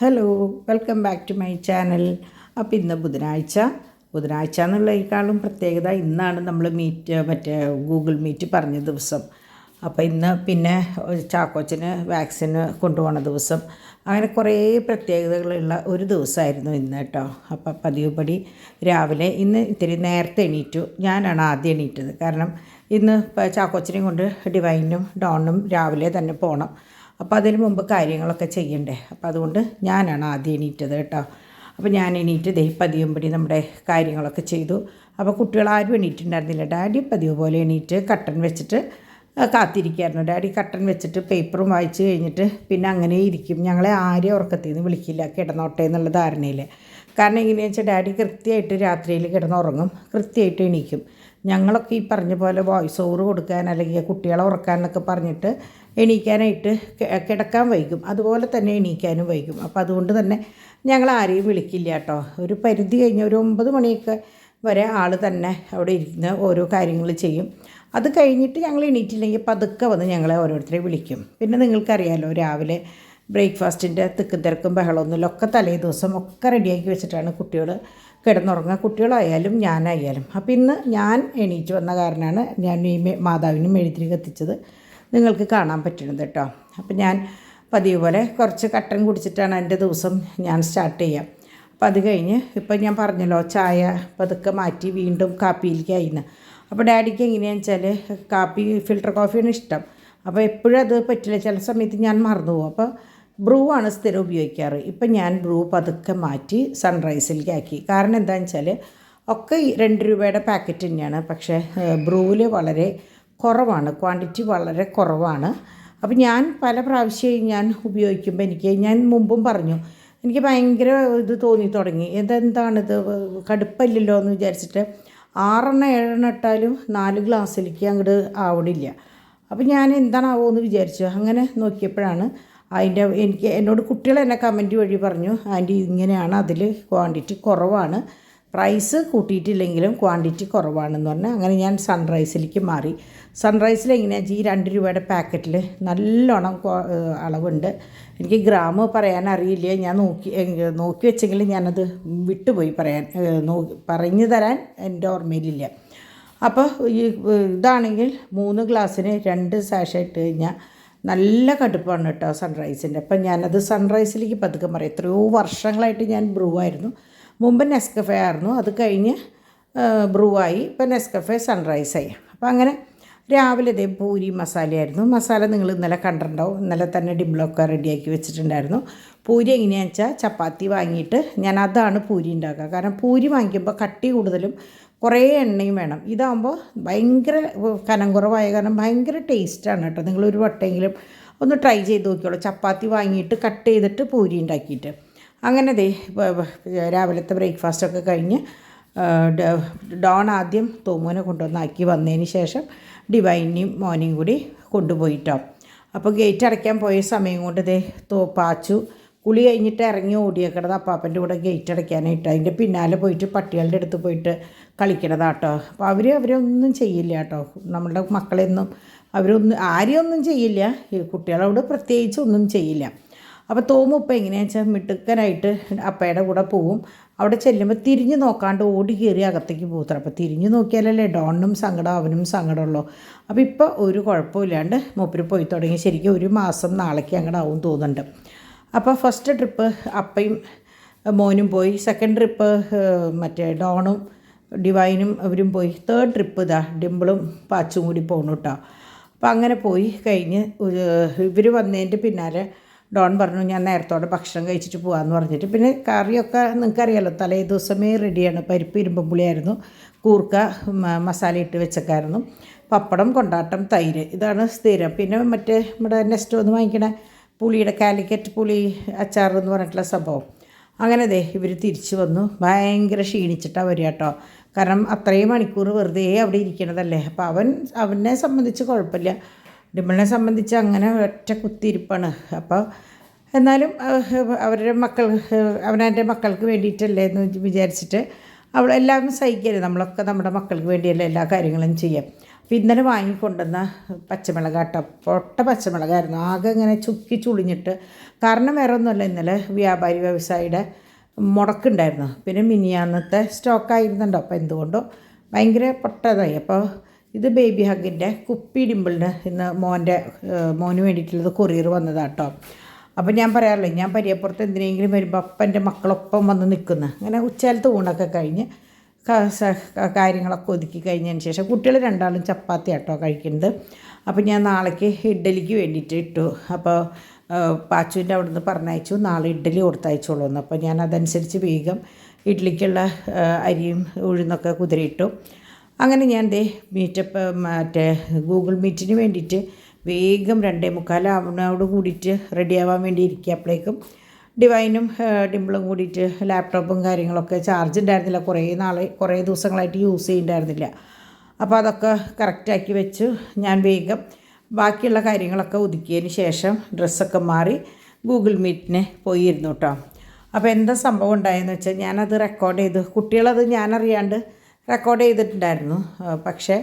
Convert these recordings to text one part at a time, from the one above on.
Hello, welcome back to my channel. അപ്പോൾ ഇന്ന് ബുധനാഴ്ച എന്നുള്ളതിനേക്കാളും പ്രത്യേകത ഇന്നാണ് നമ്മൾ ഗൂഗിൾ മീറ്റ് പറഞ്ഞ ദിവസം. അപ്പോൾ ഇന്ന് പിന്നെ ചാക്കോച്ചന് വാക്സിന് കൊണ്ടുപോകുന്ന ദിവസം, അങ്ങനെ കുറേ പ്രത്യേകതകളുള്ള ഒരു ദിവസമായിരുന്നു ഇന്ന് കേട്ടോ. അപ്പോൾ പതിവുപടി രാവിലെ ഇന്ന് ഇത്തിരി നേരത്തെ എണീറ്റു. ഞാനാണ് ആദ്യം എണീറ്റത്, കാരണം ഇന്ന് ചാക്കോച്ചനെയും കൊണ്ട് ഡിവൈനും ഡോണും രാവിലെ തന്നെ പോകണം. അപ്പോൾ അതിന് മുമ്പ് കാര്യങ്ങളൊക്കെ ചെയ്യണ്ടേ, അപ്പോൾ അതുകൊണ്ട് ഞാനാണ് ആദ്യം എണീറ്റത് കേട്ടോ. അപ്പോൾ ഞാൻ എണീറ്റ് പതിവുപടി നമ്മുടെ കാര്യങ്ങളൊക്കെ ചെയ്തു. അപ്പോൾ കുട്ടികളാരും എണീറ്റുണ്ടായിരുന്നില്ല. ഡാഡി പതിവ് പോലെ എണീറ്റ് കട്ടൻ വെച്ചിട്ട് കാത്തിരിക്കുകയായിരുന്നു. ഡാഡി കട്ടൻ വെച്ചിട്ട് പേപ്പറും വായിച്ച് കഴിഞ്ഞിട്ട് പിന്നെ അങ്ങനെ ഇരിക്കും. ഞങ്ങളെ ആരെയും ഉറക്കത്തിൽ നിന്ന് വിളിക്കില്ല, കിടന്നോട്ടെ എന്നുള്ള ധാരണയിൽ. കാരണം എങ്ങനെയാണെന്ന് വെച്ചാൽ ഡാഡി കൃത്യമായിട്ട് രാത്രിയിൽ കിടന്നുറങ്ങും, കൃത്യമായിട്ട് എണീക്കും. ഞങ്ങളൊക്കെ ഈ പറഞ്ഞ പോലെ വോയിസ് ഓവർ കൊടുക്കാൻ അല്ലെങ്കിൽ കുട്ടികളെ ഉറക്കാനൊക്കെ പറഞ്ഞിട്ട് എണീക്കാനായിട്ട് കിടക്കാൻ വൈകും, അതുപോലെ തന്നെ എണീക്കാനും വൈകും. അപ്പോൾ അതുകൊണ്ട് തന്നെ ഞങ്ങൾ ആരെയും വിളിക്കില്ല കേട്ടോ. ഒരു പരിധി കഴിഞ്ഞ് ഒരു 9 മണിയൊക്കെ വരെ ആൾ തന്നെ അവിടെ ഇരുന്ന് ഓരോ കാര്യങ്ങൾ ചെയ്യും. അത് കഴിഞ്ഞിട്ട് ഞങ്ങൾ എണീറ്റില്ലെങ്കിൽ പതുക്കെ വന്ന് ഞങ്ങളെ ഓരോരുത്തരെ വിളിക്കും. പിന്നെ നിങ്ങൾക്കറിയാമല്ലോ, രാവിലെ ബ്രേക്ക്ഫാസ്റ്റിൻ്റെ തിക്കും തിരക്കും ബഹളമൊന്നുമില്ല, ഒക്കെ തലേ ദിവസം ഒക്കെ റെഡിയാക്കി വെച്ചിട്ടാണ് കുട്ടികൾ കിടന്നുറങ്ങുക, കുട്ടികളായാലും ഞാനായാലും. അപ്പോൾ ഇന്ന് ഞാൻ എണീറ്റ് വന്ന കാരണമാണ് ഞാൻ ഈ മാതാവിനും മെഴുതിരി കത്തിച്ചത് നിങ്ങൾക്ക് കാണാൻ പറ്റുന്നത് കേട്ടോ. അപ്പോൾ ഞാൻ പതിവ് പോലെ കുറച്ച് കട്ടൻ കുടിച്ചിട്ടാണ് എൻ്റെ ദിവസം ഞാൻ സ്റ്റാർട്ട് ചെയ്യാം. അപ്പോൾ അത് കഴിഞ്ഞ് ഇപ്പം ഞാൻ പറഞ്ഞല്ലോ, ചായ പതുക്കെ മാറ്റി വീണ്ടും കാപ്പിയിലേക്കായിന്ന്. അപ്പോൾ ഡാഡിക്ക് എങ്ങനെയാണെന്ന് വെച്ചാൽ കാപ്പി ഫിൽറ്റർ കോഫിയാണ് ഇഷ്ടം. അപ്പോൾ എപ്പോഴും അത് പറ്റില്ല, ചില സമയത്ത് ഞാൻ മറന്നു പോകും. അപ്പോൾ ബ്രൂ ആണ് സ്ഥിരം ഉപയോഗിക്കാറ്. ഇപ്പം ഞാൻ ബ്രൂ പതുക്കെ മാറ്റി സൺറൈസിലേക്ക് ആക്കി. കാരണം എന്താണെന്ന് വെച്ചാൽ ഒക്കെ 2 രൂപയുടെ പാക്കറ്റ് തന്നെയാണ്, പക്ഷേ ബ്രൂവിൽ വളരെ കുറവാണ്, ക്വാണ്ടിറ്റി വളരെ കുറവാണ്. അപ്പോൾ ഞാൻ പല പ്രാവശ്യമായി ഞാൻ ഉപയോഗിക്കുമ്പോൾ ഞാൻ മുമ്പും പറഞ്ഞു, എനിക്ക് ഭയങ്കര ഇത് തോന്നി തുടങ്ങി. ഇതെന്താണിത്, കടുപ്പമില്ലല്ലോ എന്ന് വിചാരിച്ചിട്ട് 6-7 ഇട്ടാലും 4 ഗ്ലാസ്സിലേക്ക് അങ്ങോട്ട് ആവണില്ല. അപ്പോൾ ഞാൻ എന്താണാവോ എന്ന് വിചാരിച്ചു. അങ്ങനെ നോക്കിയപ്പോഴാണ് എന്നോട് കുട്ടികൾ എന്നെ കമൻറ്റ് വഴി പറഞ്ഞു, ആൻറ്റി ഇങ്ങനെയാണ്, അതിൽ ക്വാണ്ടിറ്റി കുറവാണ്, പ്രൈസ് കൂട്ടിയിട്ടില്ലെങ്കിലും ക്വാണ്ടിറ്റി കുറവാണെന്ന് പറഞ്ഞാൽ. അങ്ങനെ ഞാൻ സൺറൈസിലേക്ക് മാറി. സൺറൈസിൽ എങ്ങനെയാണെന്ന് വെച്ചാൽ ഈ 2 രൂപയുടെ പാക്കറ്റിൽ നല്ലോണം അളവുണ്ട്. എനിക്ക് ഗ്രാം പറയാൻ അറിയില്ല, ഞാൻ നോക്കി വെച്ചെങ്കിലും ഞാനത് വിട്ടുപോയി പറഞ്ഞു തരാൻ എൻ്റെ ഓർമ്മയിലില്ല. അപ്പോൾ ഇതാണെങ്കിൽ 3 ഗ്ലാസ്സിന് 2 സാഷേ ഇട്ട് കഴിഞ്ഞാൽ നല്ല കടുപ്പാണ് കേട്ടോ സൺറൈസിൻ്റെ. അപ്പം ഞാനത് സൺറൈസിലേക്ക് പതുക്കെ പറയും. എത്രയോ വർഷങ്ങളായിട്ട് ഞാൻ ബ്രൂ ആയിരുന്നു. മുമ്പ് നെസ്കഫേ ആയിരുന്നു, അത് കഴിഞ്ഞ് ബ്രൂ ആയി, ഇപ്പം നെസ്കഫേ സൺറൈസായി. അപ്പോൾ അങ്ങനെ രാവിലെ പൂരി മസാലയായിരുന്നു. മസാല നിങ്ങൾ ഇന്നലെ കണ്ടിട്ടുണ്ടാവും, ഇന്നലെ തന്നെ ഡിംപിളൊക്കെ റെഡിയാക്കി വെച്ചിട്ടുണ്ടായിരുന്നു. പൂരി എങ്ങനെയാണെന്ന് വെച്ചാൽ ചപ്പാത്തി വാങ്ങിയിട്ട് ഞാൻ അതാണ് പൂരി ഉണ്ടാക്കുക. കാരണം പൂരി വാങ്ങിക്കുമ്പോൾ കട്ടി കൂടുതലും കുറേ എണ്ണയും വേണം. ഇതാകുമ്പോൾ ഭയങ്കര കനം കുറവായ കാരണം ഭയങ്കര ടേസ്റ്റാണ് കേട്ടോ. നിങ്ങളൊരു വട്ടമെങ്കിലും ഒന്ന് ട്രൈ ചെയ്ത് നോക്കിയോളൂ, ചപ്പാത്തി വാങ്ങിയിട്ട് കട്ട് ചെയ്തിട്ട് പൂരി ഉണ്ടാക്കിയിട്ട്. അങ്ങനെ രാവിലത്തെ ബ്രേക്ക്ഫാസ്റ്റൊക്കെ കഴിഞ്ഞ് ഡോൺ ആദ്യം തോമോനെ കൊണ്ടുവന്നാക്കി വന്നതിന് ശേഷം ഡിവൈനെയും മോനെയും കൂടി കൊണ്ടുപോയിട്ടോ. അപ്പോൾ ഗേറ്റ് അടയ്ക്കാൻ പോയ സമയം കൊണ്ട് പാച്ചു കുളി കഴിഞ്ഞിട്ട് ഇറങ്ങി ഓടിയേക്കണത് അപ്പാപ്പൻ്റെ കൂടെ ഗേറ്റ് അടയ്ക്കാനായിട്ട്. അതിൻ്റെ പിന്നാലെ പോയിട്ട് പട്ടികളുടെ അടുത്ത് പോയിട്ട് കളിക്കണതാട്ടോ. അപ്പോൾ അവരൊന്നും ചെയ്യില്ല കേട്ടോ, നമ്മളുടെ മക്കളെയൊന്നും ആരെയും ഒന്നും ചെയ്യില്ല, കുട്ടികളോട് പ്രത്യേകിച്ച് ഒന്നും ചെയ്യില്ല. അപ്പോൾ തോമുപ്പം എങ്ങനെയാണെന്ന് വെച്ചാൽ മിടുക്കനായിട്ട് അപ്പയുടെ കൂടെ പോവും. അവിടെ ചെല്ലുമ്പോൾ തിരിഞ്ഞ് നോക്കാണ്ട് ഓടി കയറി അകത്തേക്ക് പോകത്ര. അപ്പോൾ തിരിഞ്ഞ് നോക്കിയാലല്ലേ ഡോണിനും സങ്കടം അവനും സങ്കടമുള്ളൂ. അപ്പോൾ ഇപ്പോൾ ഒരു കുഴപ്പമില്ലാണ്ട് മൂപ്പര് പോയി തുടങ്ങി. ശരിക്കും 1 മാസം നാളേക്ക് അങ്ങോട്ട് ആവും തോന്നുന്നുണ്ട്. അപ്പോൾ ഫസ്റ്റ് ട്രിപ്പ് അപ്പയും മോനും പോയി, സെക്കൻഡ് ട്രിപ്പ് ഡോണും ഡിവൈനും അവരും പോയി, തേർഡ് ട്രിപ്പ് ഡിംപിളും പാച്ചും കൂടി പോകണം കേട്ടോ. അപ്പോൾ അങ്ങനെ പോയി കഴിഞ്ഞ് ഇവർ വന്നതിൻ്റെ പിന്നാലെ ഡോൺ പറഞ്ഞു, ഞാൻ നേരത്തോടെ ഭക്ഷണം കഴിച്ചിട്ട് പോകാമെന്ന് പറഞ്ഞിട്ട്. പിന്നെ കറിയൊക്കെ നിങ്ങൾക്കറിയാമല്ലോ, തലേ ദിവസമേ റെഡിയാണ്. പരിപ്പ് ഇരുമ്പുളിയായിരുന്നു, കൂർക്ക മസാല ഇട്ട് വെച്ചക്കായിരുന്നു, പപ്പടം, കൊണ്ടാട്ടം, തൈര്, ഇതാണ് സ്ഥിരം. പിന്നെ നമ്മുടെ നെക്സ്റ്റ് ഒന്ന് വാങ്ങിക്കണ പുളിയുടെ കാലിക്കറ്റ് പുളി അച്ചാർ എന്ന് പറഞ്ഞിട്ടുള്ള സംഭവം. അങ്ങനെ ഇവർ തിരിച്ചു വന്നു. ഭയങ്കര ക്ഷീണിച്ചിട്ടാണ് വരിക കേട്ടോ. കാരണം അത്രയും മണിക്കൂർ വെറുതെ അവിടെ ഇരിക്കണതല്ലേ. അപ്പോൾ അവനെ സംബന്ധിച്ച് കുഴപ്പമില്ല, ഡിംപിളിനെ സംബന്ധിച്ച് അങ്ങനെ ഒറ്റ കുത്തിയിരിപ്പാണ്. അപ്പോൾ എന്നാലും അവനെൻ്റെ മക്കൾക്ക് വേണ്ടിയിട്ടല്ലേ എന്ന് വിചാരിച്ചിട്ട് എല്ലാവരും സഹിക്കരുത്, നമ്മളൊക്കെ നമ്മുടെ മക്കൾക്ക് വേണ്ടിയല്ലേ എല്ലാ കാര്യങ്ങളും ചെയ്യാം. ഇന്നലെ വാങ്ങിക്കൊണ്ടുവന്ന പച്ചമുളകാട്ടോ, പൊട്ട പച്ചമുളകായിരുന്നു. ആകെ ഇങ്ങനെ ചുക്കി ചുളിഞ്ഞിട്ട്. കാരണം വേറെ ഒന്നുമല്ല, ഇന്നലെ വ്യാപാരി വ്യവസായിയുടെ മുടക്കുണ്ടായിരുന്നു. പിന്നെ മിനിയാന്നത്തെ സ്റ്റോക്കായിരുന്നുണ്ടോ, അപ്പോൾ എന്തുകൊണ്ടോ ഭയങ്കര പൊട്ടതായി. അപ്പോൾ ഇത് ബേബി ഹഗിൻ്റെ കുപ്പി ഡിമ്പിളിന് ഇന്ന് മോന് വേണ്ടിയിട്ടുള്ളത് കൊറിയർ വന്നതാട്ടോ. അപ്പോൾ ഞാൻ പറയാറില്ലേ, ഞാൻ പരിയപ്പുറത്ത് എന്തിനെങ്കിലും വരുമ്പോൾ അപ്പം എൻ്റെ മക്കളൊപ്പം വന്ന് നിൽക്കുന്നു. അങ്ങനെ ഉച്ചകാലത്ത് ഊണൊക്കെ കഴിഞ്ഞ് കാര്യങ്ങളൊക്കെ ഒതുക്കി കഴിഞ്ഞതിന് ശേഷം കുട്ടികൾ രണ്ടാളും ചപ്പാത്തി ആട്ടോ കഴിക്കുന്നത്. അപ്പോൾ ഞാൻ നാളേക്ക് ഇഡ്ഡലിക്ക് വേണ്ടിയിട്ട് ഇട്ടു. അപ്പോൾ പാച്ചുവിൻ്റെ അവിടെ നിന്ന് പറഞ്ഞയച്ചു, നാളെ ഇഡ്ഡലി കൊടുത്തയച്ചോളൂ എന്ന്. അപ്പോൾ ഞാൻ അതനുസരിച്ച് വേഗം ഇഡ്ഡലിക്കുള്ള അരിയും ഉഴുന്നൊക്കെ കുതിരയിട്ടു. അങ്ങനെ ഞാൻ മറ്റേ ഗൂഗിൾ മീറ്റിന് വേണ്ടിയിട്ട് വേഗം 2:45 കൂടിയിട്ട് റെഡിയാവാൻ വേണ്ടി ഇരിക്കുക. അപ്പോഴേക്കും ഡിവൈനും ഡിമ്പിളും കൂടിയിട്ട് ലാപ്ടോപ്പും കാര്യങ്ങളൊക്കെ ചാർജ് ഉണ്ടായിരുന്നില്ല, കുറേ ദിവസങ്ങളായിട്ട് യൂസ് ചെയ്യുന്നുണ്ടായിരുന്നില്ല. അപ്പോൾ അതൊക്കെ കറക്റ്റാക്കി വെച്ചു. ഞാൻ വേഗം ബാക്കിയുള്ള കാര്യങ്ങളൊക്കെ ഒതുക്കിയതിന് ശേഷം ഡ്രസ്സൊക്കെ മാറി ഗൂഗിൾ മീറ്റിന് പോയിരുന്നു കേട്ടോ. അപ്പോൾ എന്താ സംഭവം ഉണ്ടായെന്ന് വെച്ചാൽ, ഞാനത് റെക്കോർഡ് ചെയ്തു. കുട്ടികളത് ഞാനറിയാണ്ട് റെക്കോർഡ് ചെയ്തിട്ടുണ്ടായിരുന്നു. പക്ഷേ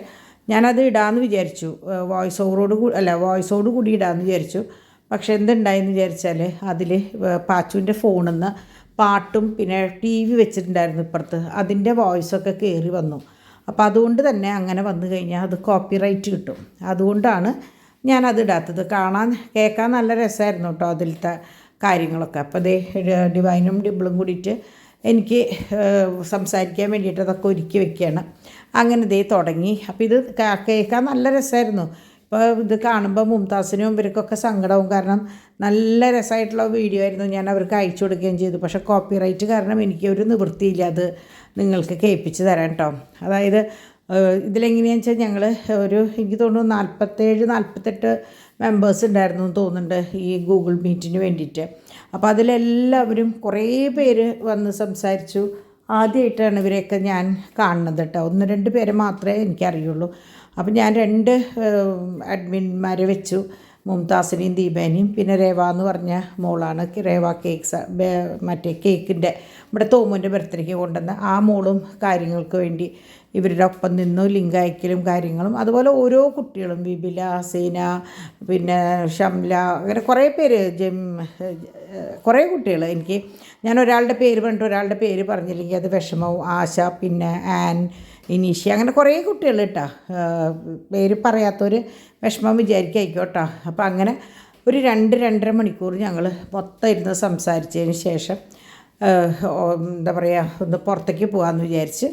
ഞാനത് ഇടാമെന്ന് വിചാരിച്ചു, വോയിസോട് കൂടി ഇടാമെന്ന് വിചാരിച്ചു. പക്ഷെ എന്തുണ്ടായെന്ന് വിചാരിച്ചാൽ, അതിൽ പാച്ചുവിൻ്റെ ഫോണിൽ നിന്ന് പാട്ടും പിന്നെ TV വെച്ചിട്ടുണ്ടായിരുന്നു ഇപ്പുറത്ത്, അതിൻ്റെ വോയിസൊക്കെ കയറി വന്നു. അപ്പോൾ അതുകൊണ്ട് തന്നെ അങ്ങനെ വന്നു കഴിഞ്ഞാൽ അത് കോപ്പിറൈറ്റ് കിട്ടും. അതുകൊണ്ടാണ് ഞാനത് ഇടാത്തത്. കേൾക്കാൻ നല്ല രസമായിരുന്നു കേട്ടോ അതിലത്തെ കാര്യങ്ങളൊക്കെ. അപ്പോൾ ഡിവൈനും ഡിമ്പിളും കൂടിയിട്ട് എനിക്ക് സംസാരിക്കാൻ വേണ്ടിയിട്ട് അതൊക്കെ ഒരുക്കി വെക്കുകയാണ്. അങ്ങനെ തുടങ്ങി. അപ്പോൾ ഇത് കേൾക്കാൻ നല്ല രസമായിരുന്നു. ഇപ്പോൾ ഇത് കാണുമ്പോൾ മുംതാസിനും ഇവർക്കൊക്കെ സങ്കടവും. കാരണം നല്ല രസമായിട്ടുള്ള വീഡിയോ ആയിരുന്നു, ഞാൻ അവർക്ക് അയച്ചു കൊടുക്കുകയും ചെയ്തു. പക്ഷേ കോപ്പിറൈറ്റ് കാരണം എനിക്ക് ഒരു നിവൃത്തിയില്ല അത് നിങ്ങൾക്ക് കേൾപ്പിച്ച് തരാൻ കേട്ടോ. അതായത് ഇതിലെങ്ങനെയാണെന്ന് വെച്ചാൽ, ഞങ്ങൾ എനിക്ക് തോന്നുന്നു 47-48 മെമ്പേഴ്സ് ഉണ്ടായിരുന്നു എന്ന് തോന്നുന്നുണ്ട് ഈ ഗൂഗിൾ മീറ്റിന് വേണ്ടിയിട്ട്. അപ്പോൾ അതിലെല്ലാവരും കുറേ പേര് വന്ന് സംസാരിച്ചു. ആദ്യമായിട്ടാണ് ഇവരെയൊക്കെ ഞാൻ കാണുന്നത് കേട്ടോ. 1-2 പേരെ മാത്രമേ എനിക്കറിയുള്ളൂ. അപ്പം ഞാൻ 2 അഡ്മിന്മാരെ വെച്ചു, മുംതാസിനെയും ദീപേനെയും. പിന്നെ രേവ എന്ന് പറഞ്ഞ മോളാണ്, രേവ കേക്ക്സ്, മറ്റേ കേക്കിൻ്റെ ഇവിടെ തോമുൻ്റെ ബർത്ത്ഡേക്ക് കൊണ്ടുവന്ന ആ മോളും കാര്യങ്ങൾക്ക് വേണ്ടി ഇവരുടെ ഒപ്പം നിന്നു, ലിങ്ക് അയക്കലും കാര്യങ്ങളും. അതുപോലെ ഓരോ കുട്ടികളും, ബിബില, ഹസീന, പിന്നെ ഷംല, അങ്ങനെ കുറേ പേര്, കുറേ കുട്ടികൾ. ഞാൻ ഒരാളുടെ പേര് പറഞ്ഞിട്ട് ഒരാളുടെ പേര് പറഞ്ഞില്ലെങ്കിൽ അത് വിഷമവും. ആശ, പിന്നെ ആൻ, ഇനീഷ്യ, അങ്ങനെ കുറേ കുട്ടികൾ കേട്ടോ. പേര് പറയാത്തൊരു വിഷമം വിചാരിക്കായിക്കോട്ടോ. അപ്പോൾ അങ്ങനെ ഒരു 2-2.5 മണിക്കൂർ ഞങ്ങൾ മൊത്തം ഇരുന്ന് സംസാരിച്ചതിന് ശേഷം എന്താ പറയുക, ഒന്ന് പുറത്തേക്ക് പോകാമെന്ന് വിചാരിച്ച്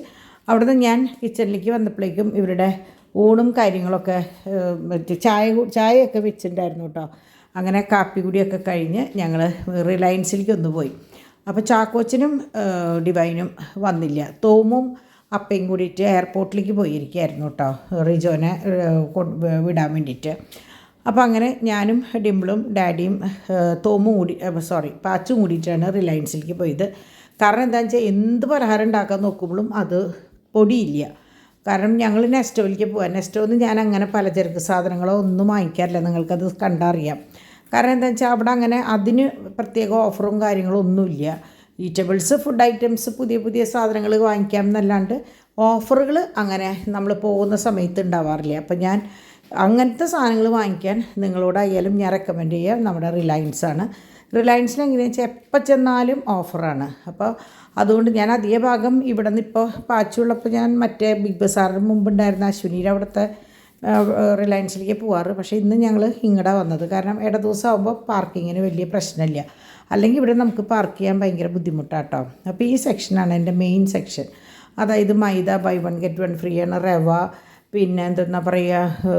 അവിടുന്ന് ഞാൻ കിച്ചണിലേക്ക് വന്നപ്പോഴേക്കും ഇവരുടെ ഊണും കാര്യങ്ങളൊക്കെ ചായയൊക്കെ വെച്ചിട്ടുണ്ടായിരുന്നു കേട്ടോ. അങ്ങനെ കാപ്പി കുടിയൊക്കെ കഴിഞ്ഞ് ഞങ്ങൾ റിലയൻസിലേക്ക് ഒന്ന് പോയി. അപ്പോൾ ചാക്കോച്ചനും ഡിവൈനും വന്നില്ല. തോമും അപ്പയും കൂടിയിട്ട് എയർപോർട്ടിലേക്ക് പോയിരിക്കുകയായിരുന്നു കേട്ടോ, റിജോനെ വിടാൻ വേണ്ടിയിട്ട്. അപ്പോൾ അങ്ങനെ ഞാനും ഡിമ്പിളും ഡാഡിയും പാച്ചും കൂടിയിട്ടാണ് റിലയൻസിലേക്ക് പോയത്. കാരണം എന്താണെന്ന് വെച്ചാൽ, എന്ത് പലഹാരം ഉണ്ടാക്കാൻ നോക്കുമ്പോഴും അത് പൊടിയില്ല. കാരണം ഞങ്ങൾ നെസ്റ്റോയിലേക്ക് പോകാൻ, നെസ്റ്റോന്ന് ഞാൻ അങ്ങനെ പലചരക്ക് സാധനങ്ങളോ ഒന്നും വാങ്ങിക്കാറില്ല, നിങ്ങൾക്കത് കണ്ടറിയാം. കാരണം എന്താണെന്ന് വെച്ചാൽ അവിടെ അങ്ങനെ അതിന് പ്രത്യേക ഓഫറും കാര്യങ്ങളും ഒന്നുമില്ല. ഈറ്റബിൾസ്, ഫുഡ് ഐറ്റംസ്, പുതിയ സാധനങ്ങൾ വാങ്ങിക്കാം എന്നല്ലാണ്ട് ഓഫറുകൾ അങ്ങനെ നമ്മൾ പോകുന്ന സമയത്ത് ഉണ്ടാവാറില്ല. അപ്പം ഞാൻ അങ്ങനത്തെ സാധനങ്ങൾ വാങ്ങിക്കാൻ നിങ്ങളോടായാലും ഞാൻ റെക്കമെൻഡ് ചെയ്യുക നമ്മുടെ റിലയൻസാണ്. റിലയൻസിൽ എങ്ങനെയാണെന്ന് വെച്ചാൽ എപ്പോൾ ചെന്നാലും ഓഫറാണ്. അപ്പോൾ അതുകൊണ്ട് ഞാൻ അധിക ഭാഗം ഇവിടെ നിന്ന് ഇപ്പോൾ പാച്ചുള്ളപ്പോൾ ഞാൻ മറ്റേ ബിഗ് ബസാറിന് മുമ്പുണ്ടായിരുന്ന അശ്വിനിയുടെ അവിടുത്തെ റിലയൻസിലേക്ക് പോവാറ്. പക്ഷേ ഇന്ന് ഞങ്ങൾ ഇങ്ങടെ വന്നത്. കാരണം ദിവസം ആകുമ്പോൾ പാർക്കിങ്ങിന് വലിയ പ്രശ്നമില്ല. അല്ലെങ്കിൽ ഇവിടെ നമുക്ക് പാർക്ക് ചെയ്യാൻ ഭയങ്കര ബുദ്ധിമുട്ടാട്ടോ. അപ്പോൾ ഈ സെക്ഷനാണ് എൻ്റെ മെയിൻ സെക്ഷൻ. അതായത് മൈദ ബൈ 1 get 1 ഫ്രീ ആണ്, റവ, പിന്നെ എന്തെന്നാ പറയുക,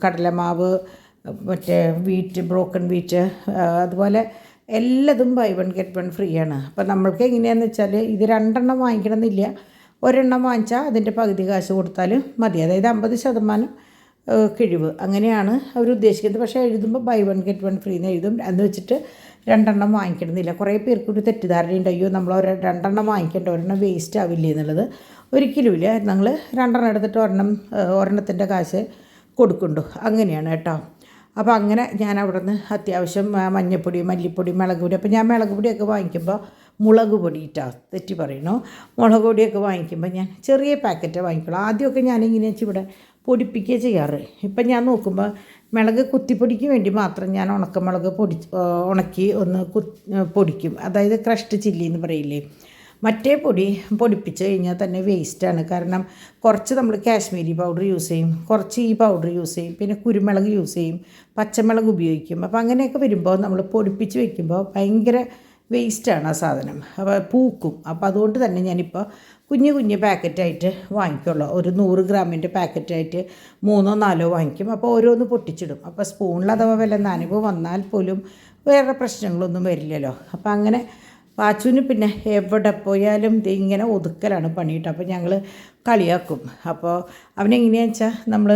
കടലമാവ്, മറ്റേ ബ്രോക്കൺ വീറ്റ്, അതുപോലെ എല്ലാതും ബൈ 1 get 1 ഫ്രീ ആണ്. അപ്പോൾ നമ്മൾക്ക് എങ്ങനെയാണെന്ന് വെച്ചാൽ, ഇത് 2 വാങ്ങിക്കണമെന്നില്ല. ഒരെണ്ണം വാങ്ങിച്ചാൽ അതിൻ്റെ പകുതി കാശ് കൊടുത്താൽ മതി. അതായത് 50% കിഴിവ്, അങ്ങനെയാണ് അവർ ഉദ്ദേശിക്കുന്നത്. പക്ഷേ എഴുതുമ്പോൾ ബൈ 1 get 1 ഫ്രീ എന്ന് എഴുതും. എന്ന് വെച്ചിട്ട് 2 വാങ്ങിക്കണമെന്നില്ല. കുറേ പേർക്ക് ഒരു തെറ്റിദ്ധാരണ ഉണ്ടായോ, നമ്മൾ 2 വാങ്ങിക്കേണ്ട, ഒരെണ്ണം വേസ്റ്റ് ആവില്ലേ എന്നുള്ളത്. ഒരിക്കലുമില്ല. നിങ്ങൾ 2 എടുത്തിട്ട് ഒരെണ്ണത്തിൻ്റെ കാശ് കൊടുക്കുന്നുണ്ടോ, അങ്ങനെയാണ് കേട്ടോ. അപ്പോൾ അങ്ങനെ ഞാൻ അവിടെ നിന്ന് അത്യാവശ്യം മഞ്ഞൾപ്പൊടി, മല്ലിപ്പൊടി, മുളക് പൊടി. അപ്പോൾ ഞാൻ മുളക് പൊടിയൊക്കെ വാങ്ങിക്കുമ്പോൾ മുളക് പൊടി തെറ്റി പറയണോ, മുളക് പൊടിയൊക്കെ വാങ്ങിക്കുമ്പോൾ ഞാൻ ചെറിയ പാക്കറ്റ് വാങ്ങിക്കുള്ളൂ. ആദ്യമൊക്കെ ഞാനിങ്ങനെ ഇവിടെ പൊടിപ്പിക്കുക ചെയ്യാറ്. ഇപ്പം ഞാൻ നോക്കുമ്പോൾ മുളക് കുത്തിപ്പൊടിക്ക് വേണ്ടി മാത്രം ഞാൻ ഉണക്കമുളക് ഉണക്കി ഒന്ന് പൊടിക്കും. അതായത് ക്രഷ്ഡ് ചില്ലി എന്ന് പറയില്ലേ. മറ്റേ പൊടി പൊടിപ്പിച്ച് കഴിഞ്ഞാൽ തന്നെ വേസ്റ്റാണ്. കാരണം കുറച്ച് നമ്മൾ കാശ്മീരി പൗഡർ യൂസ് ചെയ്യും, കുറച്ച് ഈ പൗഡർ യൂസ് ചെയ്യും, പിന്നെ കുരുമുളക് യൂസ് ചെയ്യും, പച്ചമുളക് ഉപയോഗിക്കും. അപ്പോൾ അങ്ങനെയൊക്കെ വരുമ്പോൾ നമ്മൾ പൊടിപ്പിച്ച് വയ്ക്കുമ്പോൾ ഭയങ്കര വേസ്റ്റാണ് ആ സാധനം. അപ്പോൾ പൂക്കും. അപ്പോൾ അതുകൊണ്ട് തന്നെ ഞാനിപ്പോൾ കുഞ്ഞു കുഞ്ഞു പാക്കറ്റായിട്ട് വാങ്ങിക്കുള്ളൂ. ഒരു 100 ഗ്രാമിൻ്റെ പാക്കറ്റായിട്ട് 3 4 വാങ്ങിക്കും. അപ്പോൾ ഓരോന്ന് പൊട്ടിച്ചിടും. അപ്പോൾ സ്പൂണിൽ അഥവാ വല്ല നനവ് വന്നാൽ പോലും വേറെ പ്രശ്നങ്ങളൊന്നും വരില്ലല്ലോ. അപ്പോൾ അങ്ങനെ പാച്ചുവിന് പിന്നെ എവിടെ പോയാലും ഇങ്ങനെ ഒതുക്കലാണ് പണിയിട്ട്. അപ്പോൾ ഞങ്ങൾ കളിയാക്കും. അപ്പോൾ അവനെങ്ങനെയാണെന്ന് വെച്ചാൽ നമ്മൾ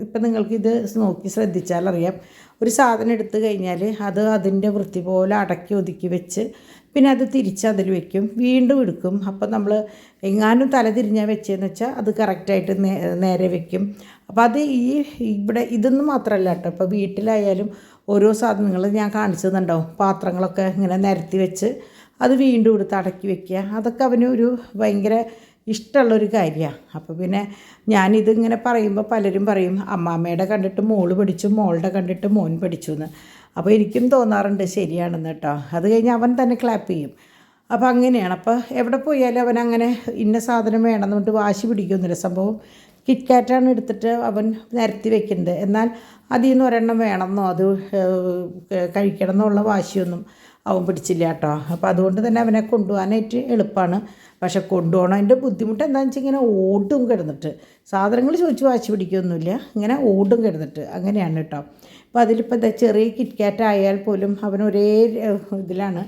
ഇപ്പം നിങ്ങൾക്കിത് നോക്കി ശ്രദ്ധിച്ചാലറിയാം. ഒരു സാധനം എടുത്തു കഴിഞ്ഞാൽ അത് അതിൻ്റെ വൃത്തി പോലെ അടക്കി ഒതുക്കി വെച്ച് പിന്നെ അത് തിരിച്ച് അതിൽ വെക്കും, വീണ്ടും എടുക്കും. അപ്പോൾ നമ്മൾ എങ്ങാനും തല തിരിഞ്ഞാൽ വെച്ചതെന്ന് വെച്ചാൽ അത് കറക്റ്റായിട്ട് നേരെ വെക്കും. അപ്പോൾ അത് ഇവിടെ ഇതൊന്നും മാത്രമല്ല കേട്ടോ. ഇപ്പോൾ വീട്ടിലായാലും ഓരോ സാധനങ്ങൾ ഞാൻ കാണിച്ചതുണ്ടാവും. പാത്രങ്ങളൊക്കെ ഇങ്ങനെ നിരത്തി വെച്ച് അത് വീണ്ടും എടുത്ത് അടക്കി വെക്കുക. അതൊക്കെ അവന് ഒരു ഭയങ്കര ഇഷ്ടമുള്ളൊരു കാര്യമാണ്. അപ്പോൾ പിന്നെ ഞാനിതിങ്ങനെ പറയുമ്പോൾ പലരും പറയും അമ്മാമ്മയുടെ കണ്ടിട്ട് മോള് പഠിച്ചു, മോളുടെ കണ്ടിട്ട് മോൻ പഠിച്ചു എന്ന്. അപ്പോൾ എനിക്കും തോന്നാറുണ്ട് ശരിയാണെന്ന് കേട്ടോ. അത് കഴിഞ്ഞ് അവൻ തന്നെ ക്ലാപ്പ് ചെയ്യും. അപ്പോൾ അങ്ങനെയാണ്. അപ്പോൾ എവിടെ പോയാലും അവൻ അങ്ങനെ ഇന്ന സാധനം വേണമെന്ന് പറഞ്ഞിട്ട് വാശി പിടിക്കുന്നില്ല. സംഭവം കിറ്റ്കാറ്റാണ് എടുത്തിട്ട് അവൻ നിരത്തി വെക്കുന്നത്. എന്നാൽ അതിൽ നിന്ന് ഒരെണ്ണം വേണമെന്നോ അത് കഴിക്കണം എന്നുള്ള വാശിയൊന്നും അവൻ പിടിച്ചില്ല കേട്ടോ. അപ്പോൾ അതുകൊണ്ട് തന്നെ അവനെ കൊണ്ടുപോകാനായിട്ട് എളുപ്പമാണ്. പക്ഷെ കൊണ്ടുപോകണതിൻ്റെ ബുദ്ധിമുട്ട് എന്താണെന്ന് വെച്ചാൽ ഇങ്ങനെ ഓടും കിടന്നിട്ട്, സാധനങ്ങൾ ചോദിച്ച് വാശി പിടിക്കുകയൊന്നുമില്ല, ഇങ്ങനെ ഓടും കിടന്നിട്ട് അങ്ങനെയാണ് കേട്ടോ. അപ്പോൾ അതിലിപ്പോൾ ചെറിയ കിറ്റ്കാറ്റ് ആയാൽ പോലും അവൻ ഒരേ ഇതിലാണ്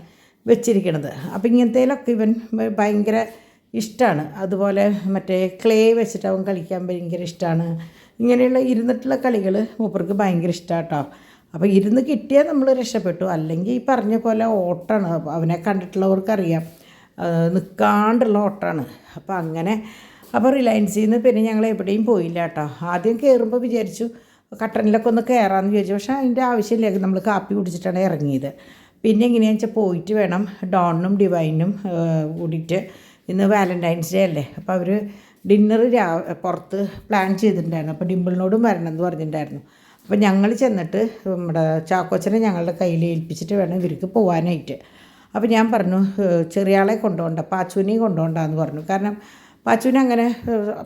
വെച്ചിരിക്കുന്നത്. അപ്പോൾ ഇങ്ങനത്തേലൊക്കെ ഇവൻ ഭയങ്കര ഇഷ്ടമാണ്. അതുപോലെ മറ്റേ ക്ലേ വെച്ചിട്ട് അവൻ കളിക്കാൻ ഭയങ്കര ഇഷ്ടമാണ്. ഇങ്ങനെയുള്ള ഇരുന്നിട്ടുള്ള കളികൾ മൂപ്പർക്ക് ഭയങ്കര ഇഷ്ടമാണ് കേട്ടോ. അപ്പോൾ ഇരുന്ന് കിട്ടിയാൽ നമ്മൾ രക്ഷപ്പെട്ടു. അല്ലെങ്കിൽ ഈ പറഞ്ഞ പോലെ ഓട്ടമാണ്. അവനെ കണ്ടിട്ടുള്ളവർക്കറിയാം, നിൽക്കാണ്ടുള്ള ഓട്ടമാണ്. അപ്പോൾ അങ്ങനെ അപ്പോൾ റിലയൻസിൽ നിന്ന് പിന്നെ ഞങ്ങൾ എവിടെയും പോയില്ല കേട്ടോ. ആദ്യം കയറുമ്പോൾ വിചാരിച്ചു കട്ടനിലൊക്കെ ഒന്ന് കയറാമെന്ന് വിചാരിച്ചു. പക്ഷേ അതിൻ്റെ ആവശ്യമില്ല, നമ്മൾ കാപ്പി കുടിച്ചിട്ടാണ് ഇറങ്ങിയത്. പിന്നെ എങ്ങനെയാണെന്ന് വെച്ചാൽ പോയിട്ട് വേണം ഡോണിനും ഡിവൈനും കൂടിയിട്ട്, ഇന്ന് വാലൻറ്റൈൻസ് ഡേ അല്ലേ, അപ്പോൾ അവർ ഡിന്നർ പുറത്ത് പ്ലാൻ ചെയ്തിട്ടുണ്ടായിരുന്നു. അപ്പോൾ ഡിമ്പിളിനോടും വരണമെന്ന് പറഞ്ഞിട്ടുണ്ടായിരുന്നു. അപ്പോൾ ഞങ്ങൾ ചെന്നിട്ട് നമ്മുടെ ചാക്കോച്ചനെ ഞങ്ങളുടെ കയ്യിൽ ഏൽപ്പിച്ചിട്ട് വേണം ഇവർക്ക് പോകാനായിട്ട്. അപ്പോൾ ഞാൻ പറഞ്ഞു ചെറിയ ആളെ കൊണ്ടുപോകണ്ട, പാച്ചുവിനെയും കൊണ്ടുപോകണ്ടെന്ന് പറഞ്ഞു. കാരണം പാച്ചുവിന് അങ്ങനെ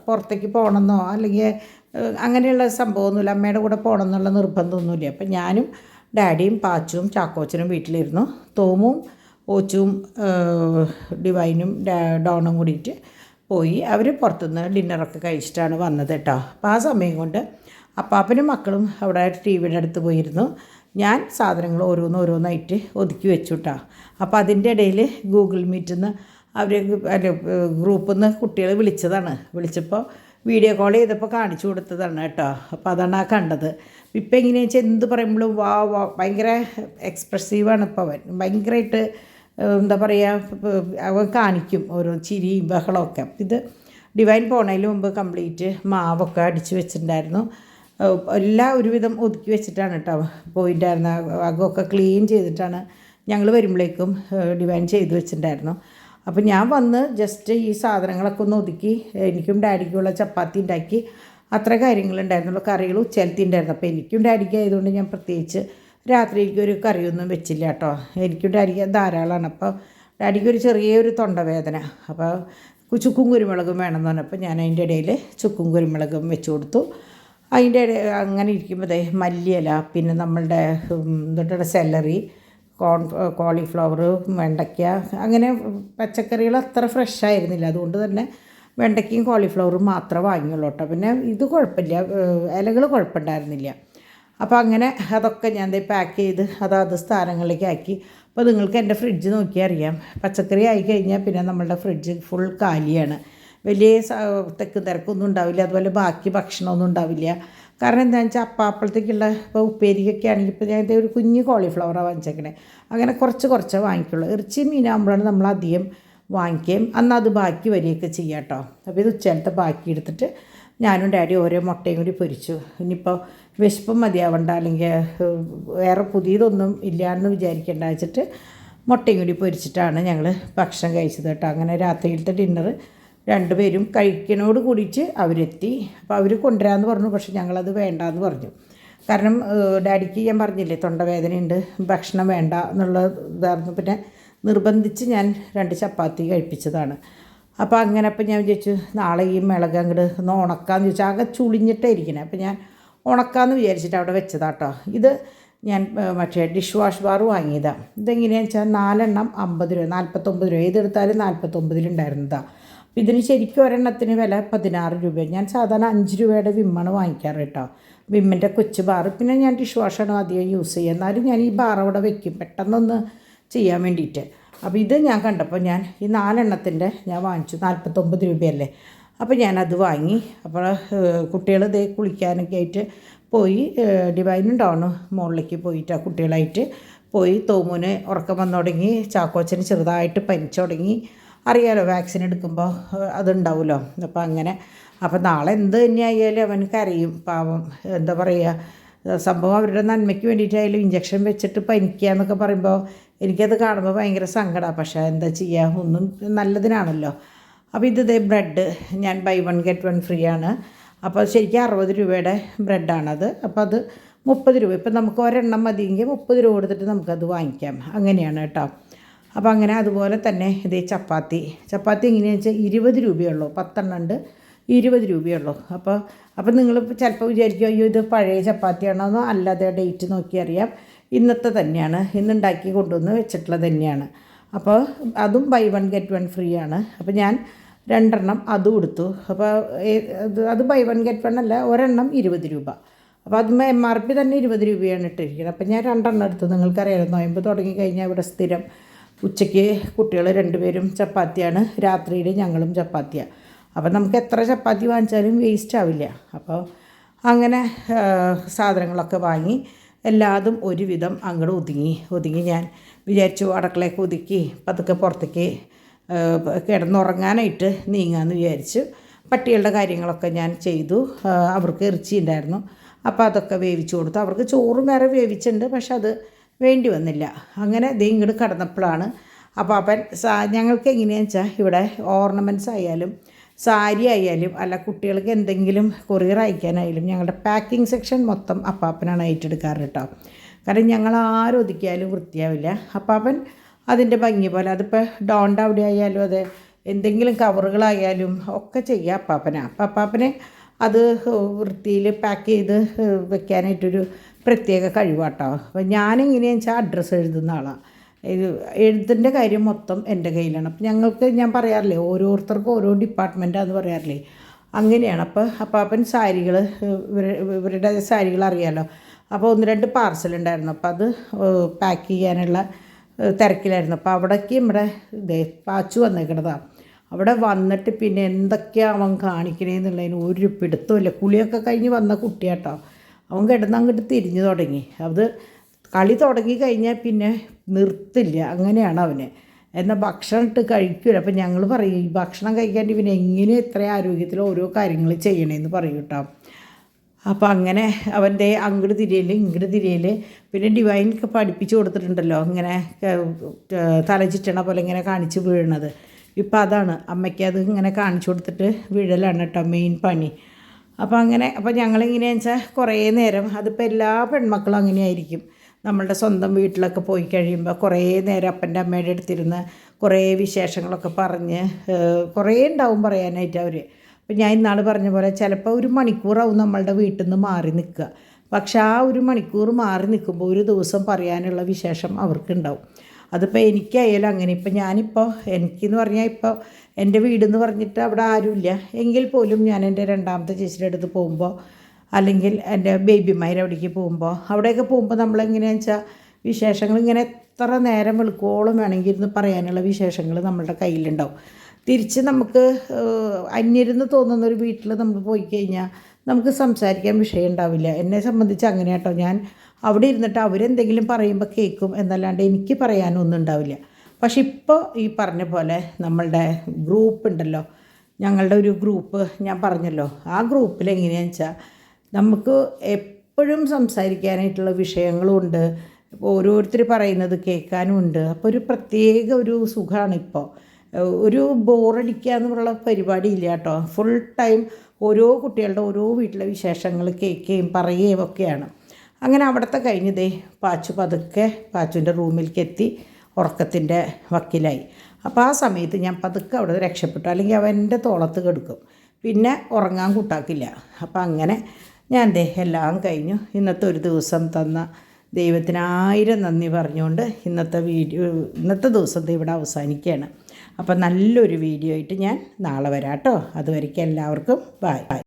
പുറത്തേക്ക് പോകണമെന്നോ അല്ലെങ്കിൽ അങ്ങനെയുള്ള സംഭവമൊന്നുമില്ല, അമ്മയുടെ കൂടെ പോകണം എന്നുള്ള നിർബന്ധമൊന്നുമില്ല. അപ്പം ഞാനും ഡാഡിയും പാച്ചുവും ചാക്കോച്ചനും വീട്ടിലിരുന്നു. തോമും ഓച്ചും ഡിവൈനും ഡോണും കൂടിയിട്ട് പോയി. അവർ പുറത്തുനിന്ന് ഡിന്നറൊക്കെ കഴിച്ചിട്ടാണ് വന്നത് കേട്ടോ. അപ്പോൾ ആ സമയം കൊണ്ട് അപ്പാപ്പനും മക്കളും അവിടെ ടി വിയുടെ അടുത്ത് പോയിരുന്നു. ഞാൻ സാധനങ്ങൾ ഓരോന്നായിട്ട് ഒതുക്കി വെച്ചു കേട്ടോ. അപ്പോൾ അതിൻ്റെ ഇടയിൽ ഗൂഗിൾ മീറ്റിൽ നിന്ന് അവർ ഗ്രൂപ്പിൽ നിന്ന് കുട്ടികൾ വിളിച്ചപ്പോൾ വീഡിയോ കോൾ ചെയ്തപ്പോൾ കാണിച്ചു കൊടുത്തതാണ് കേട്ടോ. അപ്പോൾ അതാണ് ആ കണ്ടത്. ഇപ്പം എങ്ങനെയാണെന്ന് വെച്ചാൽ എന്ത് പറയുമ്പോഴും വാ ഭയങ്കര എക്സ്പ്രസീവാണ് ഇപ്പോൾ അവൻ. ഭയങ്കരമായിട്ട് എന്താ പറയുക, അവൻ കാണിക്കും ഓരോ ചിരിയും ബഹളമൊക്കെ. ഇത് ഡിവൈൻ പോണതിന് മുമ്പ് കംപ്ലീറ്റ് മാവൊക്കെ അടിച്ച് വെച്ചിട്ടുണ്ടായിരുന്നു. എല്ലാം ഒരുവിധം ഒതുക്കി വെച്ചിട്ടാണ് കേട്ടോ പോയിട്ടുണ്ടായിരുന്ന. അകമൊക്കെ ക്ലീൻ ചെയ്തിട്ടാണ് ഞങ്ങൾ വരുമ്പോഴേക്കും ഡിവൈൻ ചെയ്ത് വെച്ചിട്ടുണ്ടായിരുന്നു. അപ്പോൾ ഞാൻ വന്ന് ജസ്റ്റ് ഈ സാധനങ്ങളൊക്കെ ഒന്ന് ഒതുക്കി എനിക്കും ഡാഡിക്കുള്ള ചപ്പാത്തി ഉണ്ടാക്കി, അത്ര കാര്യങ്ങളുണ്ടായിരുന്നുള്ളൂ. കറികൾ ഉച്ചയിലത്തെ ഉണ്ടായിരുന്നു. അപ്പോൾ എനിക്കും ഡാഡിക്ക് ആയതുകൊണ്ട് ഞാൻ പ്രത്യേകിച്ച് രാത്രിക്ക് ഒരു കറിയൊന്നും വെച്ചില്ല കേട്ടോ. എനിക്കും ഡാഡിക്ക് ധാരാളമാണ്. അപ്പോൾ ഡാഡിക്ക് ഒരു ചെറിയൊരു തൊണ്ടവേദന, അപ്പോൾ ചുക്കും കുരുമുളകും വേണമെന്ന് പറഞ്ഞപ്പോൾ ഞാൻ അതിൻ്റെ ഇടയിൽ ചുക്കും കുരുമുളകും വെച്ച് കൊടുത്തു. അതിൻ്റെ അങ്ങനെ ഇരിക്കുമ്പോൾ മല്ലിയില, പിന്നെ നമ്മളുടെ എന്തുകൊണ്ടാണ് സെല്ലറി, കോളിഫ്ലവർ, വെണ്ടയ്ക്ക, അങ്ങനെ പച്ചക്കറികൾ അത്ര ഫ്രഷ് ആയിരുന്നില്ല. അതുകൊണ്ട് തന്നെ വെണ്ടയ്ക്കയും കോളിഫ്ലവറും മാത്രമേ വാങ്ങിയുള്ളൂ കേട്ടോ. പിന്നെ ഇത് കുഴപ്പമില്ല, ഇലകൾ കുഴപ്പമുണ്ടായിരുന്നില്ല. അപ്പോൾ അങ്ങനെ അതൊക്കെ ഞാൻ പാക്ക് ചെയ്ത് അതാത് സ്ഥാനങ്ങളിലേക്ക് ആക്കി. അപ്പോൾ നിങ്ങൾക്ക് എൻ്റെ ഫ്രിഡ്ജ് നോക്കിയാൽ അറിയാം, പച്ചക്കറി ആയി കഴിഞ്ഞാൽ പിന്നെ നമ്മളുടെ ഫ്രിഡ്ജ് ഫുൾ കാലിയാണ്. വലിയ തെക്കും തിരക്കൊന്നും ഉണ്ടാവില്ല. അതുപോലെ ബാക്കി ഭക്ഷണമൊന്നും ഉണ്ടാവില്ല. കാരണം എന്താണെന്ന് വെച്ചാൽ അപ്പോഴത്തേക്കുള്ള ഇപ്പോൾ ഉപ്പേരിക്കൊക്കെ ആണെങ്കിൽ ഇപ്പോൾ ഞാൻ ഒരു കുഞ്ഞ് കോളിഫ്ലവറാണ് വാങ്ങിച്ചേക്കണേ. അങ്ങനെ കുറച്ച് വാങ്ങിക്കുള്ളൂ. ഇറച്ചി മീനാകുമ്പോഴാണ് നമ്മളധികം വാങ്ങിക്കുകയും അന്ന് അത് ബാക്കി വരികയൊക്കെ ചെയ്യാം കേട്ടോ. അപ്പോൾ ഇത് ഉച്ചയിലത്തെ ബാക്കി എടുത്തിട്ട് ഞാനും ഡാഡി ഓരോ മുട്ടയും കൂടി പൊരിച്ചു. ഇനിയിപ്പോൾ വിശപ്പും മതിയാവണ്ട, അല്ലെങ്കിൽ വേറെ പുതിയതൊന്നും ഇല്ലയെന്ന് വിചാരിക്കേണ്ട വെച്ചിട്ട് മുട്ടയും കൂടി പൊരിച്ചിട്ടാണ് ഞങ്ങൾ ഭക്ഷണം കഴിച്ചത് കേട്ടോ. അങ്ങനെ രാത്രിയിലത്തെ ഡിന്നർ രണ്ടുപേരും കഴിക്കണോട് കൂടിയിട്ട് അവരെത്തി. അപ്പോൾ അവർ കൊണ്ടുവരാമെന്ന് പറഞ്ഞു. പക്ഷെ ഞങ്ങളത് വേണ്ടാന്ന് പറഞ്ഞു. കാരണം ഡാഡിക്ക് ഞാൻ പറഞ്ഞില്ലേ തൊണ്ടവേദനയുണ്ട്, ഭക്ഷണം വേണ്ട എന്നുള്ള ഇതായിരുന്നു. പിന്നെ നിർബന്ധിച്ച് ഞാൻ 2 ചപ്പാത്തി കഴിപ്പിച്ചതാണ്. അപ്പോൾ അങ്ങനെ അപ്പം ഞാൻ വിചാരിച്ചു നാളെ ഈ മിളക് അങ്ങോട്ട് ഒന്ന് ഉണക്കാമെന്ന് ചോദിച്ചാൽ ആകെ ചുളിഞ്ഞിട്ടേ ഇരിക്കണേ. അപ്പോൾ ഞാൻ ഉണക്കാമെന്ന് വിചാരിച്ചിട്ട് അവിടെ വെച്ചതാട്ടോ. ഇത് ഞാൻ മറ്റേ ഡിഷ് വാഷ് ബാർ വാങ്ങിയതാണ്. ഇതെങ്ങനെയാണെന്ന് വെച്ചാൽ 4 എണ്ണം 50 രൂപ, 49 രൂപ, ഏതെടുത്താലും 49 അപ്പോൾ ഇതിന് ശരിക്കും ഒരെണ്ണത്തിന് വില 16 രൂപ. ഞാൻ സാധാരണ 5 രൂപയുടെ വിമ്മാണ് വാങ്ങിക്കാറ് കേട്ടോ, വിമ്മിൻ്റെ കൊച്ചു ബാർ. പിന്നെ ഞാൻ ഡിഷ് വാഷാണ് അധികം യൂസ് ചെയ്യുക. എന്നാലും ഞാൻ ഈ ബാർ അവിടെ വെക്കും പെട്ടെന്നൊന്ന് ചെയ്യാൻ വേണ്ടിയിട്ട്. അപ്പോൾ ഇത് ഞാൻ കണ്ടപ്പോൾ ഞാൻ ഈ 4 എണ്ണത്തിൻ്റെ ഞാൻ വാങ്ങിച്ചു. 49 രൂപയല്ലേ. അപ്പോൾ ഞാനത് വാങ്ങി. അപ്പോൾ കുട്ടികൾ ഇതേ കുളിക്കാനൊക്കെ ആയിട്ട് പോയി. ഡിവൈനും ഡൗണും മുകളിലേക്ക് പോയിട്ട് കുട്ടികളായിട്ട് പോയി. തോമുന് ഉറക്കം വന്നു തുടങ്ങി. ചാക്കോച്ചന് ചെറുതായിട്ട് പനിച്ചു തുടങ്ങി. അറിയാലോ വാക്സിൻ എടുക്കുമ്പോൾ അതുണ്ടാവുമല്ലോ. അപ്പോൾ അങ്ങനെ അപ്പോൾ നാളെ എന്ത് തന്നെയായാലും അവൻ കരയും പാവം. എന്താ പറയുക, സംഭവം അവരുടെ നന്മയ്ക്ക് വേണ്ടിയിട്ടായാലും ഇഞ്ചക്ഷൻ വെച്ചിട്ട് പനിക്കുക എന്നൊക്കെ പറയുമ്പോൾ എനിക്കത് കാണുമ്പോൾ ഭയങ്കര സങ്കടമാണ്. പക്ഷേ എന്താ ചെയ്യുക, ഒന്നും നല്ലതിനാണല്ലോ. അപ്പോൾ ഇതേ ബ്രെഡ് ഞാൻ ബൈ 1 ഗെറ്റ് 1 ഫ്രീ ആണ്. അപ്പോൾ ശരിക്കും 60 രൂപയുടെ ബ്രെഡാണത്. അപ്പോൾ അത് 30 രൂപ. ഇപ്പം നമുക്ക് ഒരെണ്ണം മതിയെങ്കിൽ 30 രൂപ കൊടുത്തിട്ട് നമുക്കത് വാങ്ങിക്കാം. അങ്ങനെയാണ് കേട്ടോ. അപ്പോൾ അങ്ങനെ അതുപോലെ തന്നെ ഇതേ ചപ്പാത്തി എങ്ങനെയാണെന്ന് വെച്ചാൽ 20 രൂപയുള്ളൂ. 10 എണ്ണം ഉണ്ട്, 20 രൂപയുള്ളൂ. അപ്പോൾ നിങ്ങൾ ചിലപ്പോൾ വിചാരിക്കും അയ്യോ ഇത് പഴയ ചപ്പാത്തിയാണോ? അല്ലാതെ ഡേറ്റ് നോക്കി അറിയാം, ഇന്നത്തെ തന്നെയാണ്, ഇന്നുണ്ടാക്കി കൊണ്ടുവന്ന് വെച്ചിട്ടുള്ളത് തന്നെയാണ്. അപ്പോൾ അതും ബൈ 1 ഗെറ്റ് 1 ഫ്രീ ആണ്. അപ്പോൾ ഞാൻ 2 എണ്ണം അതും എടുത്തു. അപ്പോൾ അത് ബൈ 1 ഗെറ്റ് 1 അല്ല, ഒരെണ്ണം 20 രൂപ. അപ്പോൾ അത് MRP തന്നെ 20 രൂപയാണ് ഇട്ടിരിക്കുന്നത്. അപ്പോൾ ഞാൻ 2 എണ്ണം എടുത്തു. നിങ്ങൾക്കറിയാമല്ലോ നോയമ്പ് തുടങ്ങിക്കഴിഞ്ഞാൽ ഇവിടെ സ്ഥിരം ഉച്ചയ്ക്ക് കുട്ടികൾ 2 പേരും ചപ്പാത്തിയാണ്, രാത്രിയിൽ ഞങ്ങളും ചപ്പാത്തിയാണ്. അപ്പോൾ നമുക്ക് എത്ര ചപ്പാത്തി വാങ്ങിച്ചാലും വേസ്റ്റ് ആവില്ല. അപ്പോൾ അങ്ങനെ സാധനങ്ങളൊക്കെ വാങ്ങി എല്ലാതും ഒരുവിധം അങ്ങോട്ട് ഒതുങ്ങി ഞാൻ വിചാരിച്ചു അടുക്കളയൊക്കെ ഒതുക്കി പതുക്കെ പുറത്തേക്ക് കിടന്നുറങ്ങാനായിട്ട് നീങ്ങാമെന്ന് വിചാരിച്ചു. പട്ടികളുടെ കാര്യങ്ങളൊക്കെ ഞാൻ ചെയ്തു. അവർക്ക് ഇറച്ചി ഉണ്ടായിരുന്നു, അപ്പോൾ അതൊക്കെ വേവിച്ച് കൊടുത്തു. അവർക്ക് ചോറും വേറെ വേവിച്ചിട്ടുണ്ട്, പക്ഷെ അത് വേണ്ടി വന്നില്ല. അങ്ങനെ ദേ ഇങ്ങോട്ട് കടന്നപ്പോഴാണ് അപ്പോൾ അവൻ ഞങ്ങൾക്ക് എങ്ങനെയാണെന്ന് വെച്ചാൽ ഇവിടെ ഓർണമെൻറ്റ്സ് ആയാലും സാരി ആയാലും അല്ല കുട്ടികൾക്ക് എന്തെങ്കിലും കൊറിയർ അയക്കാനായാലും ഞങ്ങളുടെ പാക്കിംഗ് സെക്ഷൻ മൊത്തം അപ്പാപ്പനാണ് ഏറ്റെടുക്കാറ് കേട്ടോ. കാരണം ഞങ്ങൾ ആരും ഒതുക്കിയാലും വൃത്തിയാവില്ല. അപ്പാപ്പൻ അതിൻ്റെ ഭംഗി പോലെ അതിപ്പോൾ ഡോണ്ട അവിടെ ആയാലും അതെ എന്തെങ്കിലും കവറുകളായാലും ഒക്കെ ചെയ്യുക അപ്പാപ്പനാണ്. അപ്പോൾ അപ്പാപ്പനെ അത് വൃത്തിയിൽ പാക്ക് ചെയ്ത് വെക്കാനായിട്ടൊരു പ്രത്യേക കഴിവാട്ടോ. അപ്പോൾ ഞാനെങ്ങനെയാണെന്ന് വെച്ചാൽ അഡ്രസ്സ് എഴുതുന്ന ആളാണ്. എഴുത്തിൻ്റെ കാര്യം മൊത്തം എൻ്റെ കയ്യിലാണ്. അപ്പോൾ ഞങ്ങൾക്ക് ഞാൻ പറയാറില്ലേ ഓരോരുത്തർക്കും ഓരോ ഡിപ്പാർട്ട്മെൻറ്റാന്ന് പറയാറില്ലേ, അങ്ങനെയാണ്. അപ്പോൾ അപ്പാപ്പൻ സാരികൾ ഇവരുടെ സാരികൾ അറിയാമല്ലോ. അപ്പോൾ 1-2 പാർസലുണ്ടായിരുന്നു. അപ്പോൾ അത് പാക്ക് ചെയ്യാനുള്ള തിരക്കിലായിരുന്നു. അപ്പോൾ അവിടേക്ക് ഇവിടെ പാച്ചു വന്നേക്കണതാണ്. അവിടെ വന്നിട്ട് പിന്നെ എന്തൊക്കെയാണ് അവൻ കാണിക്കണേന്നുള്ളതിന് ഒരു പിടുത്തമില്ല. കുളിയൊക്കെ കഴിഞ്ഞ് വന്ന കുട്ടിയാട്ടോ. അവൻ കിടന്ന് അങ്ങോട്ട് തിരിഞ്ഞു തുടങ്ങി. അത് കളി തുടങ്ങി കഴിഞ്ഞാൽ പിന്നെ നിർത്തില്ല, അങ്ങനെയാണ് അവന്. എന്നാൽ ഭക്ഷണം ഇട്ട് കഴിക്കില്ല. അപ്പോൾ ഞങ്ങൾ പറയും ഈ ഭക്ഷണം കഴിക്കാണ്ട് പിന്നെ എങ്ങനെ ഇത്ര ആരോഗ്യത്തിൽ ഓരോ കാര്യങ്ങൾ ചെയ്യണമെന്ന് പറയും കേട്ടോ. അപ്പോൾ അങ്ങനെ അവൻ്റെ അങ്ങോട്ട് തിരിയൽ ഇങ്ങോട്ട് തിരിയൽ. പിന്നെ ഡിവൈനൊക്കെ പഠിപ്പിച്ച് കൊടുത്തിട്ടുണ്ടല്ലോ ഇങ്ങനെ തല ചുറ്റണ പോലെ ഇങ്ങനെ കാണിച്ച് വീഴണത്. ഇപ്പം അതാണ് അമ്മയ്ക്ക് അത് ഇങ്ങനെ കാണിച്ചു കൊടുത്തിട്ട് വീഴലാണ് കേട്ടോ മെയിൻ പണി. അപ്പോൾ ഞങ്ങളെങ്ങനെയാണെന്ന് വെച്ചാൽ കുറേ നേരം അതിപ്പോൾ എല്ലാ പെൺമക്കളും അങ്ങനെയായിരിക്കും. നമ്മളുടെ സ്വന്തം വീട്ടിലൊക്കെ പോയി കഴിയുമ്പോൾ കുറേ നേരം അപ്പൻ്റെ അമ്മയുടെ അടുത്തിരുന്ന് കുറേ വിശേഷങ്ങളൊക്കെ പറഞ്ഞ് കുറേ ഉണ്ടാവും പറയാനായിട്ട് അവർ. അപ്പോൾ ഞാൻ ഇന്നാൾ പറഞ്ഞ പോലെ ചിലപ്പോൾ 1 മണിക്കൂറാവും നമ്മളുടെ വീട്ടിൽ നിന്ന് മാറി നിൽക്കുക. പക്ഷെ ആ 1 മണിക്കൂർ മാറി നിൽക്കുമ്പോൾ ഒരു ദിവസം പറയാനുള്ള വിശേഷം അവർക്കുണ്ടാവും. അതിപ്പോൾ എനിക്കായാലും അങ്ങനെ. ഞാനിപ്പോൾ എനിക്കെന്ന് പറഞ്ഞാൽ ഇപ്പോൾ എൻ്റെ വീടെന്ന് പറഞ്ഞിട്ട് അവിടെ ആരുമില്ല എങ്കിൽ പോലും ഞാൻ എൻ്റെ 2ാമത്തെ ചേച്ചിയുടെ അടുത്ത് പോകുമ്പോൾ അല്ലെങ്കിൽ എൻ്റെ ബേബിമാരുടെ അവിടേക്ക് അവിടെയൊക്കെ പോകുമ്പോൾ നമ്മളെങ്ങനെയാണെന്ന് വെച്ചാൽ വിശേഷങ്ങൾ ഇങ്ങനെ എത്ര നേരം വെളുക്കോളം വേണമെങ്കിൽ ഇരുന്ന് പറയാനുള്ള വിശേഷങ്ങൾ നമ്മളുടെ കയ്യിലുണ്ടാവും. തിരിച്ച് നമുക്ക് അന്യരെന്ന് തോന്നുന്നൊരു വീട്ടിൽ നമ്മൾ പോയി കഴിഞ്ഞാൽ നമുക്ക് സംസാരിക്കാൻ വിഷയം ഉണ്ടാവില്ല. എന്നെ സംബന്ധിച്ച് അങ്ങനെ കേട്ടോ. ഞാൻ അവിടെ ഇരുന്നിട്ട് അവരെന്തെങ്കിലും പറയുമ്പോൾ കേൾക്കും എന്നല്ലാണ്ട് എനിക്ക് പറയാനൊന്നും ഉണ്ടാവില്ല. പക്ഷെ ഇപ്പോൾ ഈ പറഞ്ഞ പോലെ നമ്മളുടെ ഗ്രൂപ്പ് ഉണ്ടല്ലോ, ഞങ്ങളുടെ ഒരു ഗ്രൂപ്പ് ഞാൻ പറഞ്ഞല്ലോ, ആ ഗ്രൂപ്പിൽ എങ്ങനെയാണെന്ന് വെച്ചാൽ നമുക്ക് എപ്പോഴും സംസാരിക്കാനായിട്ടുള്ള വിഷയങ്ങളുമുണ്ട്, ഓരോരുത്തർ പറയുന്നത് കേൾക്കാനും ഉണ്ട്. അപ്പോൾ ഒരു പ്രത്യേക ഒരു സുഖമാണ് ഇപ്പോൾ. ഒരു ബോറടിക്കുക എന്നുള്ള പരിപാടിയില്ല കേട്ടോ. ഫുൾ ടൈം ഓരോ കുട്ടികളുടെ ഓരോ വീട്ടിലെ വിശേഷങ്ങൾ കേൾക്കുകയും പറയുകയും ഒക്കെയാണ്. അങ്ങനെ അവിടുത്തെ കഴിഞ്ഞതേ പാച്ചു പതുക്കെ പാച്ചുവിൻ്റെ റൂമിലേക്ക് എത്തി ഉറക്കത്തിൻ്റെ വക്കിലായി. അപ്പോൾ ആ സമയത്ത് ഞാൻ പതുക്കെ അവിടെ രക്ഷപ്പെട്ടു, അല്ലെങ്കിൽ അവൻ്റെ തോളത്ത് കെടുക്കും, പിന്നെ ഉറങ്ങാൻ കൂട്ടാക്കില്ല. അപ്പം അങ്ങനെ ഞാൻ എല്ലാം കഴിഞ്ഞു. ഇന്നത്തെ ഒരു ദിവസം തന്ന ദൈവത്തിന് 1000 നന്ദി പറഞ്ഞുകൊണ്ട് ഇന്നത്തെ ദിവസം ഇവിടെ അവസാനിക്കുകയാണ്. അപ്പം നല്ലൊരു വീഡിയോ ആയിട്ട് ഞാൻ നാളെ വരാം കേട്ടോ. അതുവരയ്ക്കും എല്ലാവർക്കും ബൈ.